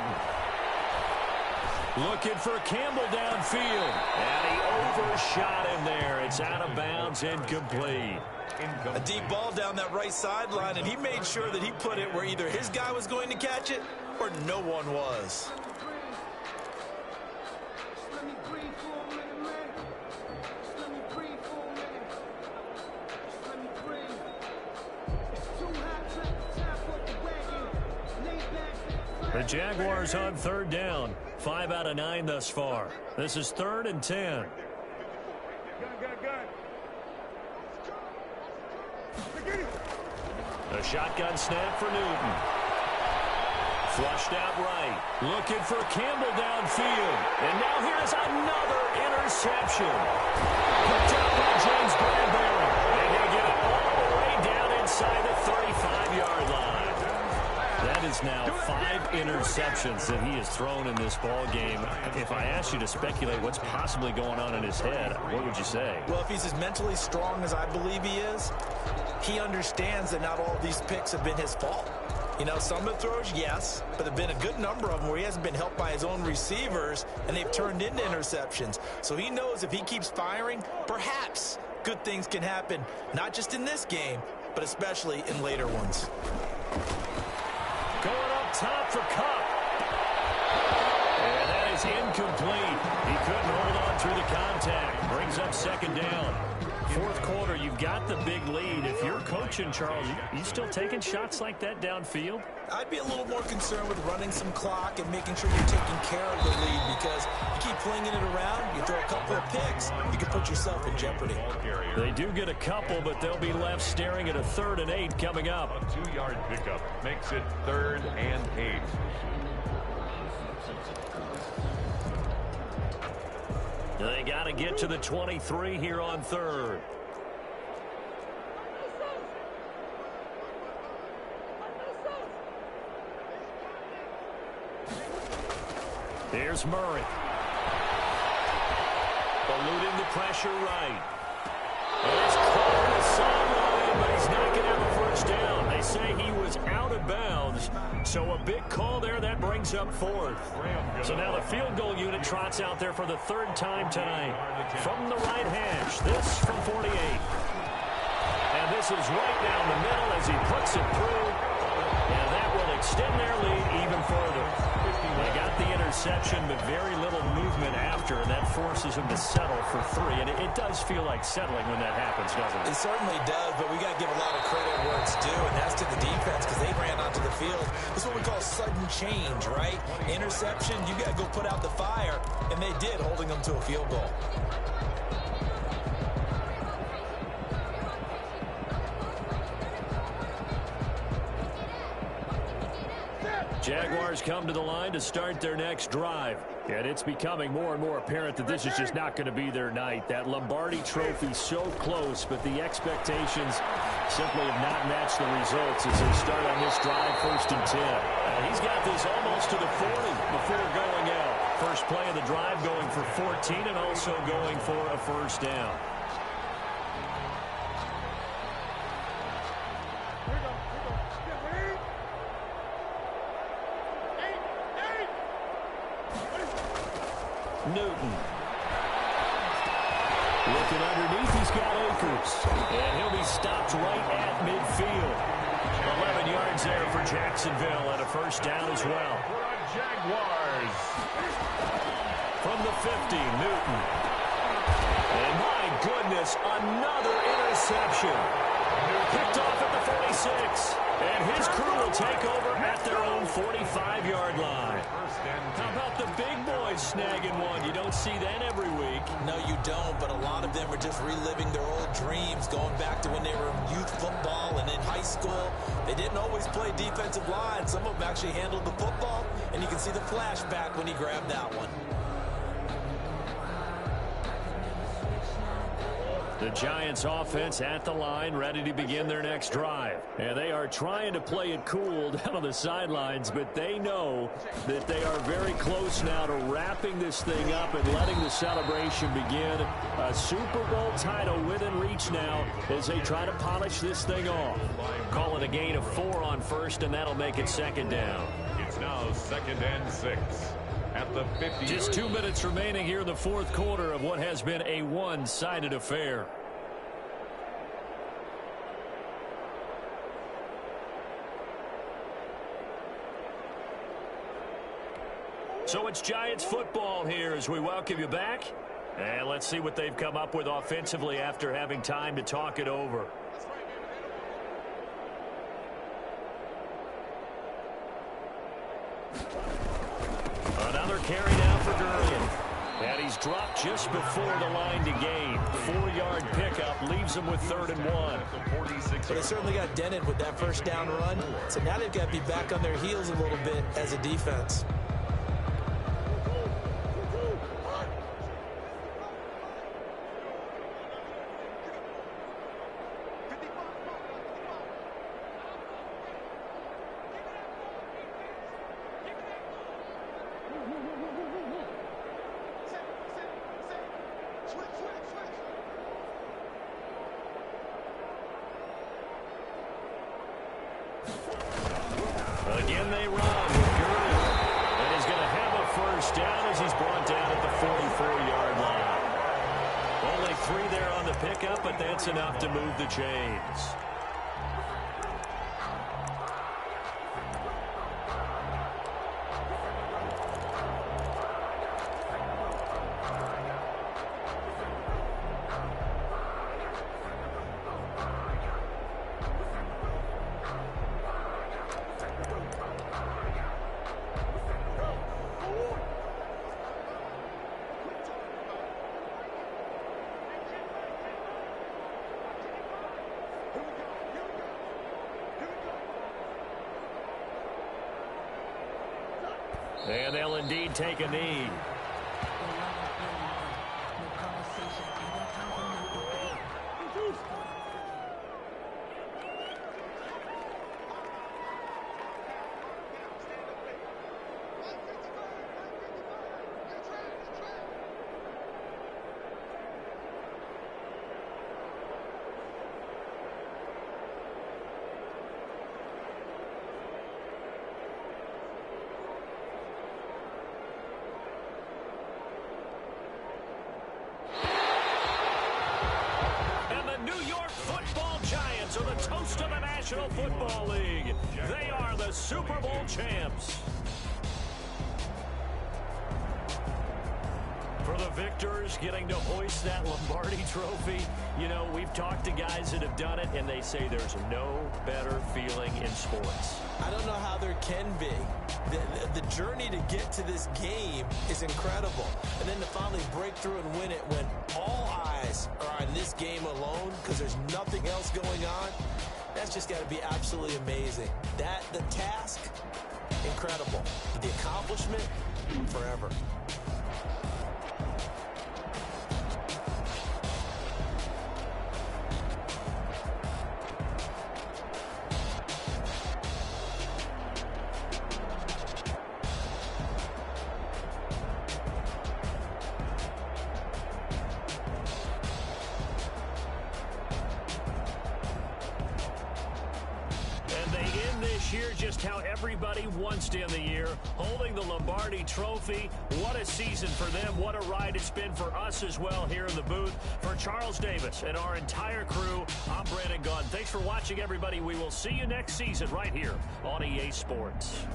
Looking for Campbell downfield. And he overshot him there. It's out of bounds, incomplete. A deep ball down that right sideline, and he made sure that he put it where either his guy was going to catch it or no one was. The Jaguars on 3rd down. 5 out of 9 thus far. This is 3rd and 10. A shotgun snap for Newton. Flushed out right. Looking for Campbell downfield. And now here's another interception. Picked up by James Bradbury. And he'll get it all the way down inside the 35-yard line. That is now 5 interceptions that he has thrown in this ball game. If I asked you to speculate what's possibly going on in his head, what would you say? Well, if he's as mentally strong as I believe he is, he understands that not all of these picks have been his fault. You know, some of the throws, yes, but there have been a good number of them where he hasn't been helped by his own receivers, and they've turned into interceptions. So he knows if he keeps firing, perhaps good things can happen, not just in this game, but especially in later ones. Going up top for Cup. And that is incomplete. He couldn't hold on through the contact. Brings up 2nd down. 4th quarter, you've got the big lead. If you're coaching, Charles, you still taking shots like that downfield? I'd be a little more concerned with running some clock and making sure you're taking care of the lead, because you keep flinging it around, you throw a couple of picks, you can put yourself in jeopardy. They do get a couple, but they'll be left staring at a 3rd and 8 coming up. A 2-yard pickup makes it 3rd and 8. They got to get to the 23 here on third. Here's Murray. Eluding the pressure right. And it's caught on the sideline, but he's not going to have a first down. They say he was out of bounds. So a big call there. That brings up fourth. So now the field goal unit trots out there for the third time tonight. From the right hash, this from 48. And this is right down the middle as he puts it through. And that will extend their lead even further. They got the interception, but very little movement after, and that forces him to settle for three. And it does feel like settling when that happens, doesn't it? It certainly does, but we got to give a lot of credit where it's due, and that's to the defense because they ran onto the field. This is what we call sudden change, right? Interception, you got to go put out the fire, and they did, holding them to a field goal. Jaguars come to the line to start their next drive. And it's becoming more and more apparent that this is just not going to be their night. That Lombardi trophy so close, but the expectations simply have not matched the results as they start on this drive, 1st and 10. He's got this almost to the 40 before going out. First play of the drive going for 14 and also going for a first down. Newton. Looking underneath, he's got Akers. And he'll be stopped right at midfield. 11 yards there for Jacksonville and a first down as well. Jaguars. From the 50, Newton. And my goodness, another interception. Picked off at the 46. And his crew will take over at their own 45-yard line. How about the big boys snagging one? You don't see that every week. No, you don't, but a lot of them are just reliving their old dreams, going back to when they were in youth football and in high school. They didn't always play defensive line. Some of them actually handled the football, and you can see the flashback when he grabbed that one. The Giants offense at the line, ready to begin their next drive. And they are trying to play it cool down on the sidelines, but they know that they are very close now to wrapping this thing up and letting the celebration begin. A Super Bowl title within reach now as they try to polish this thing off. Call it a gain of 4 on first, and that'll make it 2nd down. It's now 2nd and 6. At the 50. Just 2 minutes remaining here in the 4th quarter of what has been a one-sided affair. So it's Giants football here as we welcome you back. And let's see what they've come up with offensively after having time to talk it over. Another carry now for Gurley. And he's dropped just before the line to gain. 4-yard pickup leaves him with 3rd and 1. But they certainly got dented with that first down run. So now they've got to be back on their heels a little bit as a defense. Again they run with Gurley. And he's going to have a first down as he's brought down at the 44-yard line. Only 3 there on the pickup, but that's enough to move the chains. And they'll will indeed take a knee. Are the toast of the National Football League. They are the Super Bowl champs. For the victors, getting to hoist that Lombardi trophy, you know, we've talked to guys that have done it, and they say there's no better feeling in sports. I don't know how there can be. The journey to get to this game is incredible. And then to finally break through and win it when all eyes are on this game alone because there's nothing else going on, that's just got to be absolutely amazing. The task, incredible. But the accomplishment, forever. Year just how everybody wants to end the year, holding the Lombardi trophy. What a season for them. What a ride it's been for us as well here in the booth. For Charles Davis and our entire crew, I'm Brandon Gunn. Thanks for watching, everybody. We will see you next season right here on EA Sports.